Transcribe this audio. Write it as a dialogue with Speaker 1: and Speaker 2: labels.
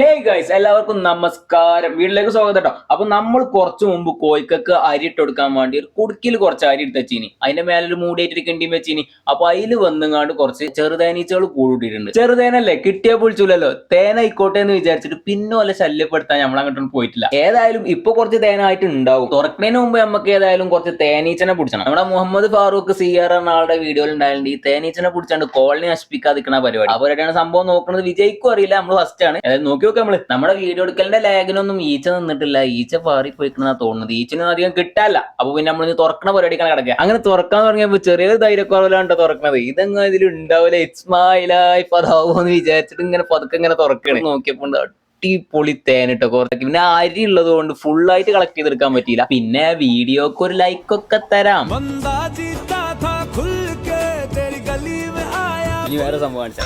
Speaker 1: Hey guys, എല്ലാവർക്കും നമസ്കാരം. വീട്ടിലേക്ക് സ്വാഗതം കേട്ടോ. അപ്പൊ നമ്മൾ കുറച്ചു മുമ്പ് കോഴിക്കൊക്കെ അരി ഇട്ട് കൊടുക്കാൻ വേണ്ടി ഒരു കുടുക്കിൽ കുറച്ച് അരി എടുത്ത് വെച്ചീനി. അതിന്റെ മേലൊരു മൂടിയായിട്ട് കിണ്ടിയും വെച്ചീനി. അപ്പൊ അതിൽ വന്നുങ്ങാണ്ട് കുറച്ച് ചെറുതേനീച്ചകൾ കൂടിയിട്ടുണ്ട്. ചെറുതേനല്ലേ, കിട്ടിയ പൊളിച്ചൂലല്ലോ, തേന ആയിക്കോട്ടെ എന്ന് വിചാരിച്ചിട്ട് പിന്നെ വല്ല ശല്യപ്പെടുത്താൻ നമ്മൾ അങ്ങോട്ടൊന്നും പോയിട്ടില്ല. ഏതായാലും ഇപ്പൊ കുറച്ച് തേനായിട്ട് ഉണ്ടാവും. തുറക്കുന്നതിന് മുമ്പ് നമുക്ക് ഏതായാലും കുറച്ച് തേനീച്ചനെ പിടിച്ചണം. നമ്മുടെ മുഹമ്മദ് ഫാറൂഖ് CR എന്ന ആളുടെ വീഡിയോയിൽ ഉണ്ടായിട്ടുണ്ട് ഈ തേനീച്ചനെ പിടിച്ചാണ്ട് കോളനി നശിപ്പിക്കാതിരിക്കുന്ന പരിപാടി. അവരാണ് സംഭവം നോക്കുന്നത്. വിജയിക്കും അറിയില്ല, നമ്മൾ ഫസ്റ്റ് ആണ്. നോക്കി നമ്മുടെ വീഡിയോ എടുക്കലിന്റെ ലാഗിനൊന്നും ഈച്ച നിന്നിട്ടില്ല. ഈച്ച പാറിപ്പോയിക്കണെന്നാ തോന്നുന്നത്. ഈച്ചനും അധികം കിട്ടാല്ല. അപ്പൊ പിന്നെ നമ്മൾ തുറക്കണ പരിപാടിക്കാണ് കിടക്കുക. അങ്ങനെ തുറക്കാൻ തുടങ്ങിയപ്പോ ചെറിയൊരു ധൈര്യക്കുറവിലാണ് തുറക്കണത്. ഇതെങ്ങനെ ഇതിൽ ഉണ്ടാവില്ല, ഇറ്റ്സ് മൈ ലൈഫ് അതാവുമെന്ന് വിചാരിച്ചിട്ട് ഇങ്ങനെ പതുക്കെ ഇങ്ങനെ തുറക്കണേ. നോക്കിയപ്പോ അടിപൊളി തേനിട്ടോ കുറച്ച്. പിന്നെ അരി ഉള്ളത് കൊണ്ട് ഫുള്ളായിട്ട് കളക്ട് ചെയ്തെടുക്കാൻ പറ്റിയില്ല. പിന്നെ വീഡിയോക്ക് ഒരു ലൈക്ക് ഒക്കെ തരാം. ഇനി വേറെ സംഭവം കാണിച്ചാൽ